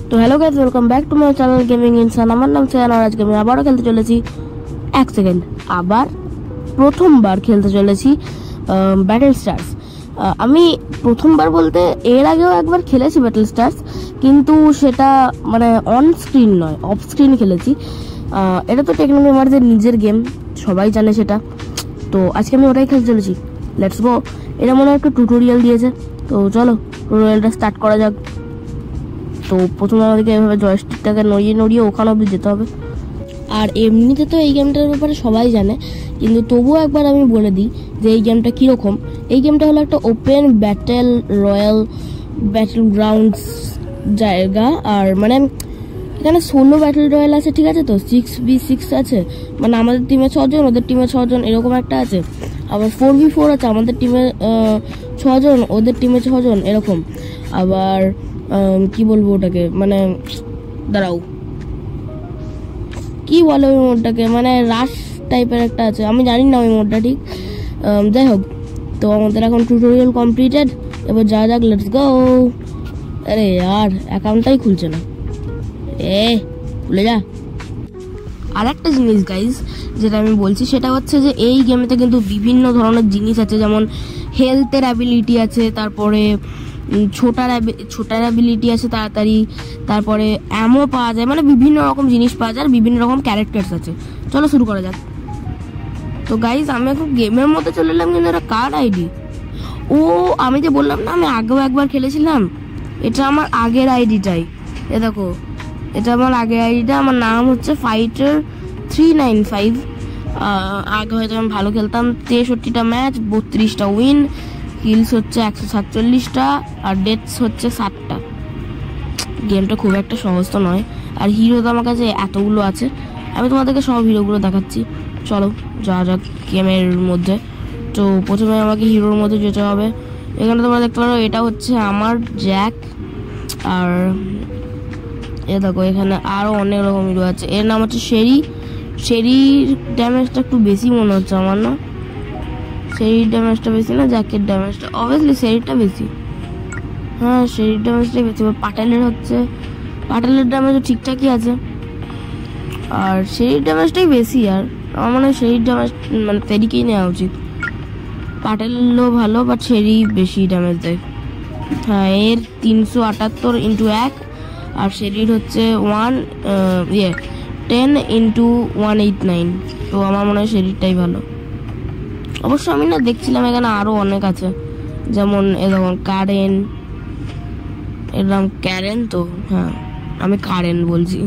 তো hello guys, welcome back to my channel gaming ইনসান। আমার নাম চেয়ান আর আজকে আমি আবারও খেলতে চলেছি আবার প্রথমবার খেলতে চলেছি ব্যাটেল স্টার্স। আমি প্রথমবার বলতে এর আগেও একবার খেলেছি ব্যাটেল স্টার্স, কিন্তু সেটা মানে অন স্ক্রিন নয়, অফ স্ক্রিন খেলেছি। এটা তো টেকনো গেমারদের নিজের গেম, সবাই জানে সেটা। তো আজকে আমি ওটাই খেলতে চলেছি। Let's go. এটা মনে হয় একটা টিউটোরিয়াল দিয়েছে, তো চলো টিউটোরিয়ালটা স্টার্ট করা যাক। তো প্রথমে আমাদেরকে এভাবে জয়স্টিকটাকে নড়িয়ে নড়িয়ে ওখানে অবধি যেতে হবে। আর এমনিতে তো এই গেমটার ব্যাপারে সবাই জানে, কিন্তু তবুও একবার আমি বলে দিই যে এই গেমটা কীরকম। এই গেমটা হলো একটা open battle royal battle grounds জায়গা। আর মানে এখানে 16 ব্যাটেল রয়্যাল আছে, ঠিক আছে? তো 6v6 আছে, মানে আমাদের টিমে 6 জন, ওদের টিমে 6 জন, এরকম একটা আছে। আবার 4v4 আছে, আমাদের টিমে 6 জন, ওদের টিমে 6 জন, এরকম। আবার কি বলবো ওটাকে, মানে দাঁড়াও কি বলে ওই মোডটাকে, মানে রাশ টাইপের একটা আছে, আমি জানি না ওই মোডটা ঠিক। যাই হোক, তো আমাদের এখন টিউটোরিয়াল কমপ্লিটেড, এবার যা যাক, লেটস গো। আরে यार অ্যাকাউন্টটাই খুলছে না, খুলে যা। আর একটা জিনিস গাইজ যেটা আমি বলছি সেটা হচ্ছে যে এই গেমেতে কিন্তু বিভিন্ন ধরনের জিনিস আছে, যেমন হেলথের অ্যাবিলিটি আছে, তারপরে ছোটার অ্যাবিলিটি আছে তাড়াতাড়ি, তারপরে অ্যামো পাওয়া যায়, মানে বিভিন্ন রকম জিনিস পাওয়া যায়, আর বিভিন্ন রকম ক্যারেক্টার্স আছে। চলো শুরু করা যাক। তো গাইজ আমি এখন গেমের মধ্যে চলে এলাম, কিন্তু এটা কার আইডি? ও আমি যে বললাম না আমি আগেও একবার খেলেছিলাম, এটা আমার আগের আইডিটাই। এ দেখো, এটা আমার আগের আইডিটা। আমার নাম হচ্ছে Fighter395। আগে হয়তো আমি ভালো খেলতাম, 63টা ম্যাচ, 32টা উইন, কিলস হচ্ছে 147টা, আর ডেথস হচ্ছে 7টা। গেমটা খুব একটা সহজ তো নয়, আর হিরো তো আমার কাছে এতগুলো আছে। আমি তোমাদেরকে সব হিরোগুলো দেখাচ্ছি, চলো যা যাক গেমের মধ্যে। তো প্রথমে আমাকে হিরোর মধ্যে যেতে হবে। এখানে তোমরা দেখতে পারো এটা হচ্ছে আমার জ্যাক। আর এ দেখো এখানে আরও অনেক রকম হিরো আছে। এর নাম হচ্ছে শেরির ড্যামেজটা একটু বেশি মনে হচ্ছে আমার, না? শেরির ড্যামেজটা বেশি না, জ্যাকের ড্যামেজটা অবভিয়াসলি শেরিরটা বেশি। হ্যাঁ, শেরির ড্যামেজটাই বেশি। পাটেলের ড্যামেজও ঠিকঠাকই আছে, আর শেরির ড্যামেজটাই বেশি। আর আমার মনে হয় শেরির ড্যামেজ মানে শেরিকেই নেওয়া উচিত। পাটেলও ভালো, বাট শেরি বেশি ড্যামেজ দেয়। হ্যাঁ, এর 378 × 1, আর শেরির হচ্ছে 10 × 189। তো আমার মনে হয় শেরিরটাই ভালো। অবশ্য আমি না দেখছিলাম এখানে আরও অনেক আছে, যেমন এরকম কারেন, এর নাম ক্যারেন। তো হ্যাঁ, আমি কারেন বলছি।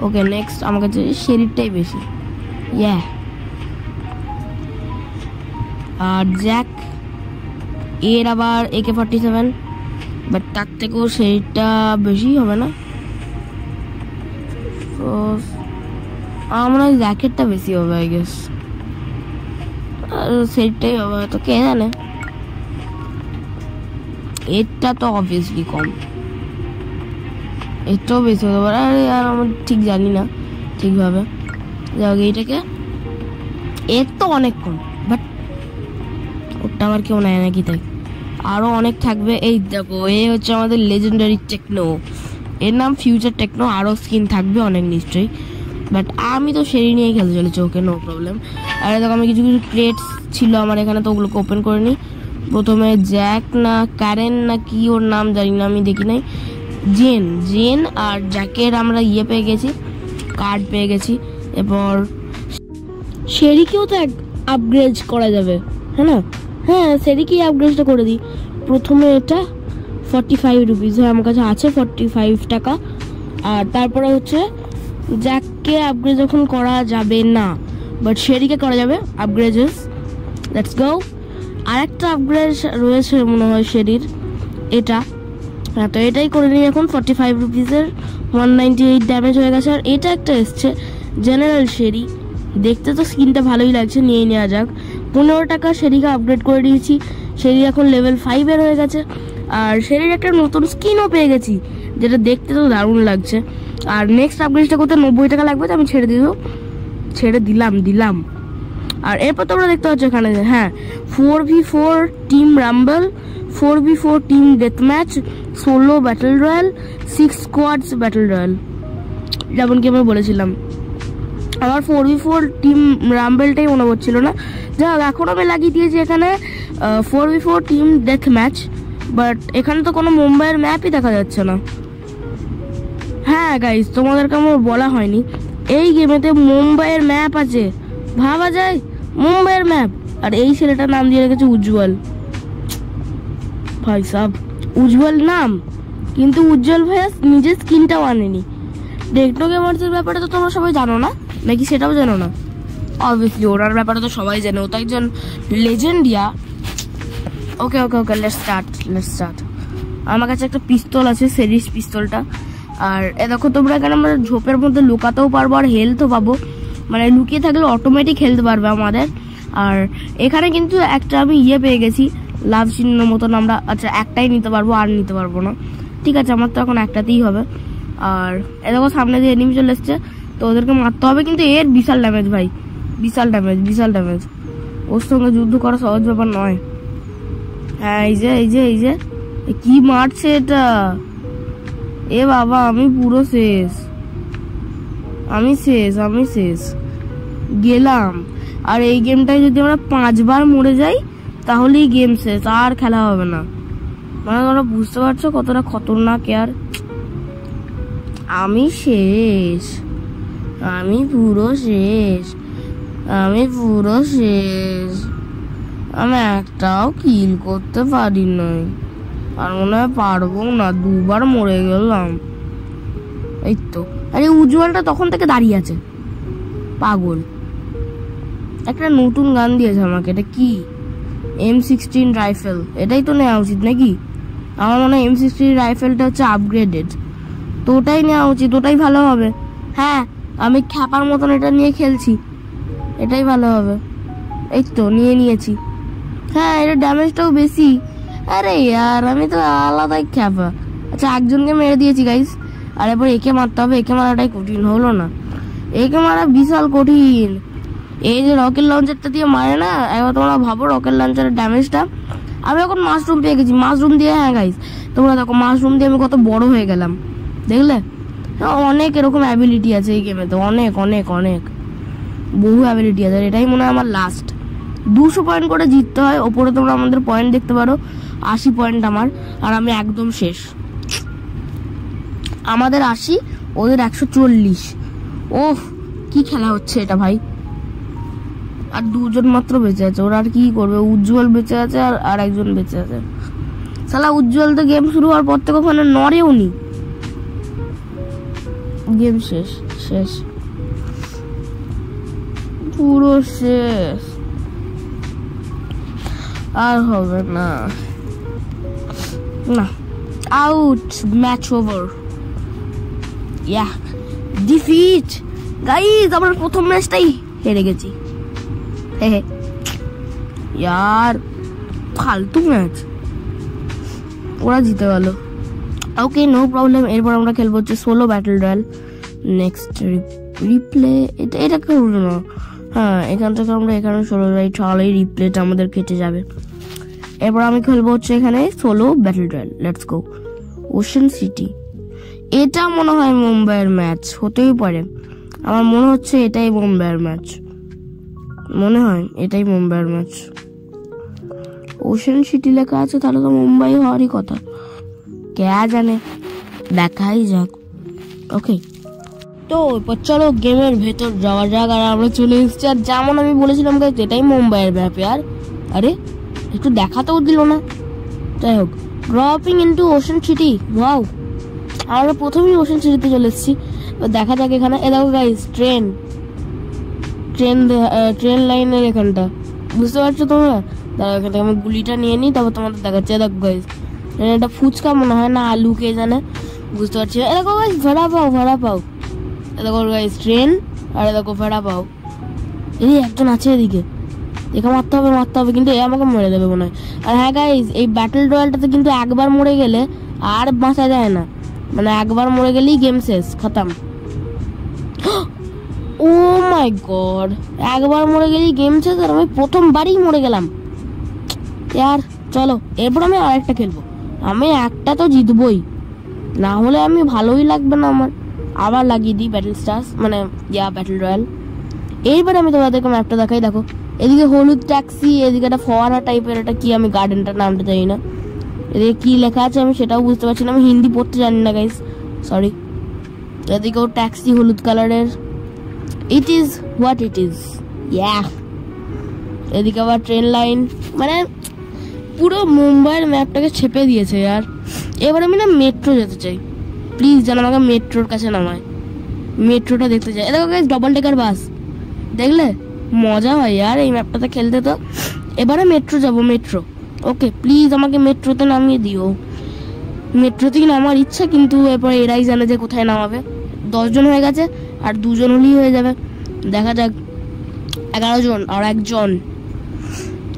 ওকে, নেক্সট আমার কাছে শেরিরটাই বেশি। আর জ্যাক, এর আবার AK-47, বাট তার থেকেও শেরিরটা বেশি হবে না? তো আমার মনে হয় জ্যাকেটটা বেশি হবে, আই গেস। আর শেরিরটাই হবে হয়তো, কে জানে। এরটা তো অবভিয়াসলি কম, এরটাও বেশি হতে পারে। আরে আর আমার ঠিক জানি না ঠিকভাবে। যাও এইটাকে, এর তো অনেক কম, বাট ওটা আমার কেউ নেয় নাকি, তাই আরও অনেক থাকবে। এই দেখো, এ হচ্ছে আমাদের লেজেন্ডারি টেকনো, এর নাম ফিউচার টেকনো। আরও স্কিন থাকবে অনেক নিশ্চয়ই, বাট আমি তো শেরি নিয়েই খেলতে চলেছি। ওকে, নো প্রবলেম। আর দেখো আমি কিছু ক্রেটস ছিল আমার এখানে, তো ওগুলোকে ওপেন করে নিই। প্রথমে জ্যাক না ক্যারেন না কি ওর নাম জানি না, আমি দেখি নাই। জেন আর জ্যাকের আমরা পেয়ে গেছি, কার্ড পেয়ে গেছি। এরপর শেরিকেও তো আপগ্রেড করা যাবে, হ্যাঁ না? হ্যাঁ, শেরিকেই আপগ্রেডটা করে দিই। প্রথমে এটা 45 রুপিস, হ্যাঁ আমার কাছে আছে 45 টাকা। আর তারপরে হচ্ছে জ্যাককে আপগ্রেড যখন করা যাবে না, বাট শেরিকে করা যাবে আপগ্রেডেস। Let's go. আর একটা আপগ্রেড রয়েছে মনে হয় শেরির, এটা। হ্যাঁ, তো এটাই করে নিই এখন। 45 রুপিসের 198 ড্যামেজ হয়ে গেছে। আর এটা একটা এসছে জেনারেল শেরি, দেখতে তো স্কিনটা ভালোই লাগছে, নিয়ে নেওয়া যাক। 15 টাকা শেরিকে আপগ্রেড করে দিয়েছি। শেরি এখন লেভেল 5 হয়ে গেছে। আর শেরির একটা নতুন স্কিনও পেয়ে গেছি, যেটা দেখতে তো দারুণ লাগছে। আর নেক্সট আপগ্রেডটা করতে 90 টাকা লাগবে, তো আমি ছেড়ে দিলাম। আর এরপর তোমরা দেখতে পাচ্ছ এখানে, হ্যাঁ, 4v4 team Rumble 4v4 team death match, solo battle royal, 6 squads battle royale, যেমন কি আমি বলেছিলাম। আমার 4v4 টিম রাম্বেলটাই মনে পড়ছিল না। যাই হোক, এখন আমি লাগিয়ে দিয়েছি এখানে 4v4 team death match, but এখানে তো কোনো মুম্বাইয়ের ম্যাপই দেখা যাচ্ছে না। হ্যাঁ গাইস, তোমাদেরকে আমার বলা হয়নি, এই গেমেতে মুম্বাইয়ের ম্যাপ আছে, ভাবা যায় মুম্বাইয়ের ম্যাপ। আর এই ছেলেটার নাম দিয়ে রেখেছে উজ্জ্বল। ভাই সাব, উজ্জ্বল নাম, কিন্তু উজ্জ্বল ভাইয়া নিজের স্কিনটাও আনেনি। টেকনো গেমার্সের ব্যাপারে তো তোমরা সবাই জানো না নাকি? সেটাও জানো না? অবভিয়াসলি ওনার ব্যাপারে তো সবাই জানে, ও তো একজন লেজেন্ডিয়া। ওকে ওকে ওকে, লেটস স্টার্ট। আমার কাছে একটা পিস্তল আছে, সেরিস পিস্তলটা। আর এ দেখো তোমরা, এখানে আমরা ঝোপের মধ্যে লুকাতেও পারবো আর হেলথও পাবো, মানে লুকিয়ে থাকলে অটোমেটিক হেলথ পারবে আমাদের। আর এখানে কিন্তু একটা আমি পেয়ে গেছি, লাভ চিহ্ন মতন। আমরা আচ্ছা একটাই নিতে পারবো, আর নিতে পারবো না। ঠিক আছে, আমার তো এখন একটাতেই হবে। আর এ দেখো সামনে দিয়ে এনিমি চলে এসছে, তো ওদেরকে মারতে হবে, কিন্তু এর বিশাল ড্যামেজ ভাই, বিশাল ড্যামেজ। ওর সঙ্গে যুদ্ধ করা সহজ ব্যাপার নয়। হ্যাঁ, এই যে কি মারছে এটা! এ বাবা, আমি পুরো শেষ, আমি শেষ গেলাম। আর এই গেমটায় যদি আমরা 5 বার মরে যাই তাহলেই গেম শেষ, আর খেলা হবে না। মানে তোমরা বুঝতে পারছো কতটা খতরনাক ইয়ার। আমি শেষ, আমি পুরো শেষ। আমি একটাও কিল করতে পারি নাই, আর মনে হয় পারবো না, 2 বার মরে গেলাম। এই তো, আরে উজ্জ্বলটা তখন থেকে দাঁড়িয়ে আছে, পাগল। একটা নতুন গান দিয়েছে আমাকে, এটা কি? M16 রাইফেল, এটাই তো নেওয়া উচিত নাকি? আমার মনে হয় M16 রাইফেলটা হচ্ছে আপগ্রেডেড, তো ওটাই নেওয়া উচিত, ওটাই ভালো হবে। হ্যাঁ, আমি খ্যাপার মতন এটা নিয়ে খেলছি, এটাই ভালো হবে। এই তো নিয়েছি। হ্যাঁ, এটা ড্যামেজটাও বেশি। আরে ইয়ার, আমি তো আলাদাই খ্যাপা। আচ্ছা, একজনকে মেরে দিয়েছি গাইস, আর এবার একে মারতে হবে। একে মারাটাই কঠিন, হলো না? একে মারা বিশাল কঠিন। এই যে রকেট লঞ্চারটা দিয়ে মারে না, এবার তোমরা ভাবো রকেট লঞ্চারের ড্যামেজটা। আমি এখন মাশরুম পেয়ে গেছি, মাশরুম দিয়ে, হ্যাঁ গাইস তোমরা দেখো, মাশরুম দিয়ে আমি কত বড় হয়ে গেলাম, দেখলে? অনেক এরকম অ্যাবিলিটি আছে এই গেমে, তো অনেক বহু অ্যাবিলিটি আছে। এটাই মনে হয় আমার লাস্ট। 200 পয়েন্ট করে জিততে হয়। ওপরে তোমরা আমাদের পয়েন্ট দেখতে পারো, 80 পয়েন্ট আমার, আর আমি একদম শেষ। আমাদের 80, ওদের 140। ওহ, কি খেলা হচ্ছে এটা ভাই! আর 2 জন মাত্র বেঁচে আছে, ওরা আর কি করবে? উজ্জ্বল বেঁচে আছে, আর একজন বেঁচে আছে। শালা উজ্জ্বল তো গেম শুরু হওয়ার পর থেকে ওখানে নড়েও নি। গেম শেষ, পুরো শেষ, আর হবে না। Out, match over. Defeat guys, আমরা প্রথম ম্যাচটাই হেরে গেছি। ইয়ার, ফালতু ম্যাচ, ওরা জিতে গেল। Okay, no problem. এরপর আমরা খেলবো হচ্ছে solo battle royale. Next replay, এটা করবো না। হ্যাঁ, এখান থেকে আমরা এখানে সোলো যাই, তাহলে রিপ্লেটা আমাদের কেটে যাবে। এরপর আমি খেলবো হচ্ছে এখানে solo battle royal. Let's go. Ocean city, এটা মনে হয় মুম্বাইয়ের ম্যাচ হতেই পারে। আমার মনে হচ্ছে এটাই মুম্বাইয়ের ম্যাচ, ওশান সিটি লেখা আছে, তাহলে তো মুম্বাই হওয়ারই কথা। কে জানে, দেখাই যাক। ওকে, তো এরপর চলো গেমের ভেতর যাওয়া যাক। আর আমরা চলে এসেছি, আর যেমন আমি বলেছিলাম গাইস, এটাই মুম্বাইয়ের ম্যাপ। আর আরে একটু দেখাতেও দিল না। যাই হোক, dropping into ocean city. Wow, আমরা প্রথমেই ওশান সিটিতে চলে এসেছি। দেখা যাক এখানে। এ দেখো গাইস, ট্রেন লাইনের এখানটা, বুঝতে পারছো তোমরা? দাঁড়াও, এখান থেকে আমি গুলিটা নিয়ে নিই, তারপর তোমাদের দেখাচ্ছি। দেখো গাইস, এটা ফুচকা মনে হয় না আলু, কে জানে, বুঝতে পারছি। এ দেখো গাইস, ভাড়া পাও। এ দেখো গাইস, ট্রেন, আর দেখো ভাড়া পাও। এই একজন আছে এদিকে, একে মারতে হবে, কিন্তু এ আমাকে মেরে দেবে মনে হয়। আর হ্যাঁ গাইস, এই ব্যাটল রয়্যালটাতে কিন্তু একবার মরে গেলে আর বাঁচা যায় না, মানে একবার মরে গেলেই গেম শেষ, খতম। ও মাই গড, একবার মরে গেলেই গেম শেষ, আর আমি প্রথমবারই মরে গেলাম। यार চলো এরপর আমি আরেকটা খেলবো। আমি একটা তো জিতবই, না হলে আমি ভালোই লাগবে না আমার। আবার লাগিয়ে দিই ব্যাটেল স্টার্স, মানে ব্যাটেল রয়্যাল। এইবার আমি তোমাদেরকে ম্যাপটা দেখাই। দেখো এদিকে হলুদ ট্যাক্সি, এদিকে একটা ফোয়ারা টাইপের, এটা কি আমি গার্ডেনটার নামটা জানি না। এদিকে কি লেখা আছে আমি সেটাও বুঝতে পারছি না, আমি হিন্দি পড়তে জানি না গাইস, সরি। এদিকেও ট্যাক্সি হলুদ কালারের, it is what it is, এদিকে আবার ট্রেন লাইন, মানে পুরো মুম্বাইয়ের ম্যাপটাকে ছেপে দিয়েছে আর। এবার আমি না মেট্রো যেতে চাই, প্লিজ যেন আমাকে মেট্রোর কাছে নামায়, মেট্রোটা দেখতে চাই। দেখো গাইস ডবল টেকার বাস, দেখলে মজা হয় আর এই ম্যাপটাতে খেলতে। তো এবারে মেট্রো যাবো, মেট্রো, ওকে প্লিজ আমাকে মেট্রোতে নামিয়ে দিও। মেট্রোতেই নামার ইচ্ছা, কিন্তু এরপর এরাই জানে যে কোথায় নামাবে। 10 জন হয়ে গেছে, আর 2 জন হলেই হয়ে যাবে, দেখা যাক। 11 জন আর 1 জন,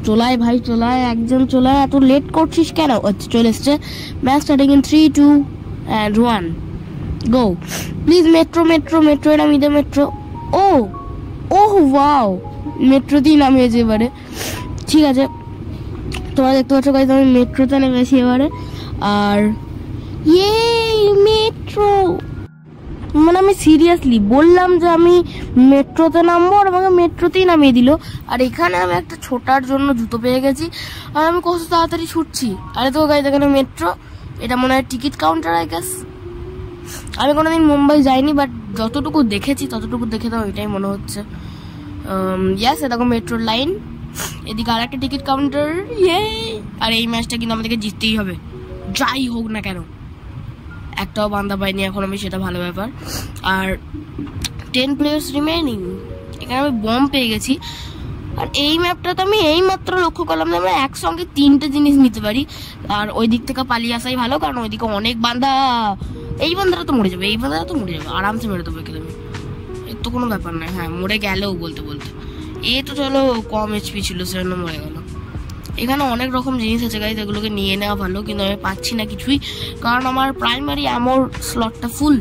চলায় ভাই চলায়, একজন চলায়, এত লেট করছিস কেন? আচ্ছা চলে এসছে। Match starting in 3, 2 and 1 go. Please metro metro metro, এটা মিদে মেট্রো। ও ওয়াও, মেট্রোতেই নামিয়েছে এবারে, ঠিক আছে। তোমরা দেখতে পাচ্ছ গাইস আমি মেট্রোতে নেমেছি এবারে। আর মেট্রো, মানে আমি সিরিয়াসলি বললাম যে আমি মেট্রোতে নামবো, আর আমাকে মেট্রোতেই নামিয়ে দিল। আর এখানে আমি একটা ছোটার জন্য জুতো পেয়ে গেছি, আর আমি কত তাড়াতাড়ি ছুটছি। আরে তো গাইস এখানে মেট্রো, এটা মনে হয় টিকিট কাউন্টার আই গেস। আমি কোনোদিন মুম্বাই যাইনি, বাট যতটুকু দেখেছি ততটুকু দেখে তো এটাই মনে হচ্ছে। ইয়াস, এরকম মেট্রোর লাইন, এদিকে আর একটা টিকিট কাউন্টার। আর এই ম্যাচটা কিন্তু আমাদেরকে জিততেই হবে, যাই হোক না কেন। একটাও বান্দা পাইনি এখন আমি, সেটা ভালো ব্যাপার। আর 10 প্লেয়ার্স রিমেইনিং, এখানে আমি বম পেয়ে গেছি। আর এই ম্যাপটা তো আমি এই মাত্র লক্ষ্য করলাম যে আমরা একসঙ্গে 3টে জিনিস নিতে পারি। আর ওই দিক থেকে পালিয়ে আসাই ভালো, কারণ ওইদিকে অনেক বান্দা। এই বান্দাটা তো মরে যাবে, এই বান্দাটা তো মরে যাবে, আরামসে মেরে দেবো একে আমি, এর তো কোনো ব্যাপার নয়। হ্যাঁ মরে গেলেও বলতে বলতে, এ তো চলো কম এইচপি ছিল সেজন্য মরে গেল। এখানে অনেক রকম জিনিস আছে গাইজ, এগুলোকে নিয়ে নেওয়া ভালো, কিন্তু আমি পাচ্ছি না কিছুই, কারণ আমার প্রাইমারি অ্যামোর স্লটটা ফুল।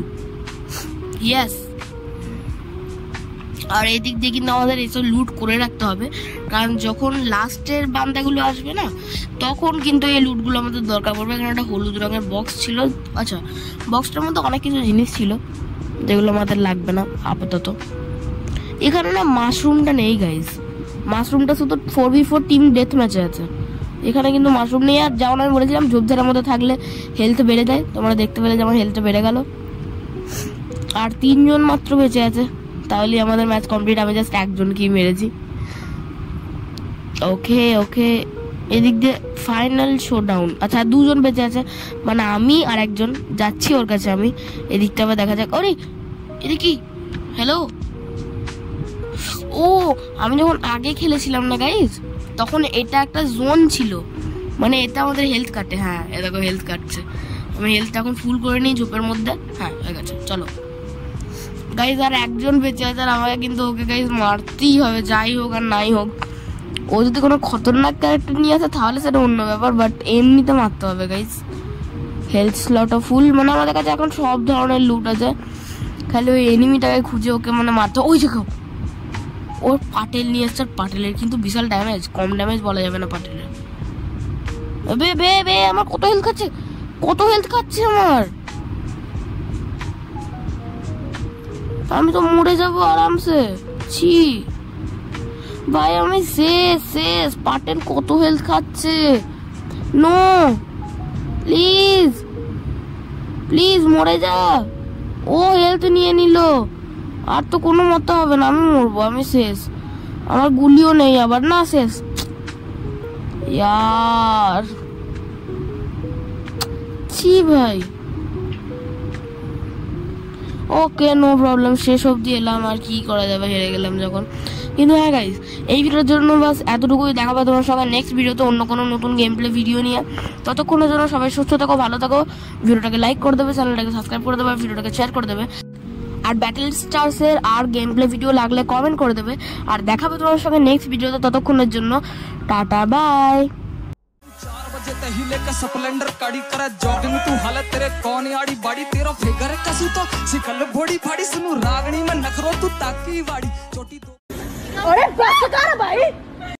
ইয়েস, আর এই দিক দিয়ে কিন্তু আমাদের এসব লুট করে রাখতে হবে, কারণ যখন লাস্টের বান্দাগুলো আসবে না, তখন কিন্তু এই লুটগুলো আমাদের দরকার পড়বে। এখানে একটা হলুদ রঙের বক্স ছিল, আচ্ছা বক্সটার মধ্যে অনেক কিছু জিনিস ছিল যেগুলো আমাদের লাগবে না আপাতত। এখানে না মাশরুমটা নেই গাইজ, মাশরুমটা শুধু 4v4 টিম ডেথ ম্যাচে আছে, এখানে কিন্তু মাশরুম নেই। আর যেমন আমি বলেছিলাম ঝোপঝাড়ের মধ্যে থাকলে হেলথ বেড়ে যায়, তোমরা দেখতে পেলে যেমন হেলথ বেড়ে গেল। আর 3 জন মাত্র বেঁচে আছে, তাহলে আমাদের ম্যাচ কমপ্লিট। আমি জাস্ট একজনকেই মেরেছি। ওকে ওকে, এদিক দিয়ে ফাইনাল শোডাউন। আচ্ছা 2 জন বেঁচে আছে, মানে আমি আর একজন যাচ্ছি ওর কাছে আমি। এদিকটা আবার দেখা যাক। ওরে এটা কি? হ্যালো, ও আমি যখন আগে খেলেছিলাম না গাইজ, তখন এটা একটা জোন ছিল, মানে এটা আমাদের হেলথ কাটে। হ্যাঁ এ দেখো হেলথ কাটছে, আমি হেলথটা এখন ফুল করে নিই ঝোপের মধ্যে। হ্যাঁ হয়ে গেছে, চলো গাইজ। আর একজন বেঁচে আছে, আর আমাকে কিন্তু ওকে গাইজ মারতেই হবে, যাই হোক আর নাই হোক। ও যদি কোনো খতরনাক ক্যারেক্টার নিয়ে আসে তাহলে সেটা অন্য ব্যাপার, বাট এমনিতে মারতে হবে গাইজ। হেলথ স্লটও ফুল, মানে আমাদের কাছে এখন সব ধরনের লুট আছে, খালি ওই এনিমিটাকে খুঁজে ওকে মানে মারতে। ওই দেখো ওর পাটেল নিয়ে এসছে, পাটেলের কিন্তু বিশাল ড্যামেজ, কম ড্যামেজ বলা যাবে না পাটেলের। বে বে বে আমার কত হেলথ খাচ্ছে, কত হেলথ খাচ্ছে আমার, আমি তো মরে যাবো আরামসে। ছি ভাই আমি শেষ শেষ, পাটেল কত হেলথ খাচ্ছে। নো প্লিজ প্লিজ মরে যা, ও হেলথ নিয়ে নিল, আর তো কোনো মতো হবে না, আমি মরবো, আমি শেষ। আমার গুলিও নেই আবার, না শেষ ইয়ার। ছি ভাই, ওকে নো প্রবলেম, শেষ অবধি এলাম, আর কি করা যাবে, হেরে গেলাম যখন। কিন্তু হ্যাঁ গাইজ, এই ভিডিওর জন্য বাস এতটুকুই। দেখাবো তোমার সবাই নেক্সট ভিডিওতে অন্য কোনো নতুন গেম প্লে ভিডিও নিয়ে। ততক্ষণের জন্য সবাই সুস্থ থাকো, ভালো থাকো, ভিডিওটাকে লাইক করে দেবে, চ্যানেলটাকে সাবস্ক্রাইব করে দেবে, ভিডিওটাকে শেয়ার করে দেবে। আর ব্যাটেল স্টার্সের আর গেম প্লে ভিডিও লাগলে কমেন্ট করে দেবে। আর দেখাবে তোমার সঙ্গে নেক্সট ভিডিওতে, ততক্ষণের জন্য टाटा बाय। 4 बजे तहिले का स्प्लेंडर काड़ी करा जॉगिंग तू हालत तेरे कौन आड़ी बाड़ी तेरा फिगर कसू तो सिकल बॉडी फाड़ी सुनु रागणी में नखरो तू ताकी वाड़ी छोटी तो। अरे बस कर भाई।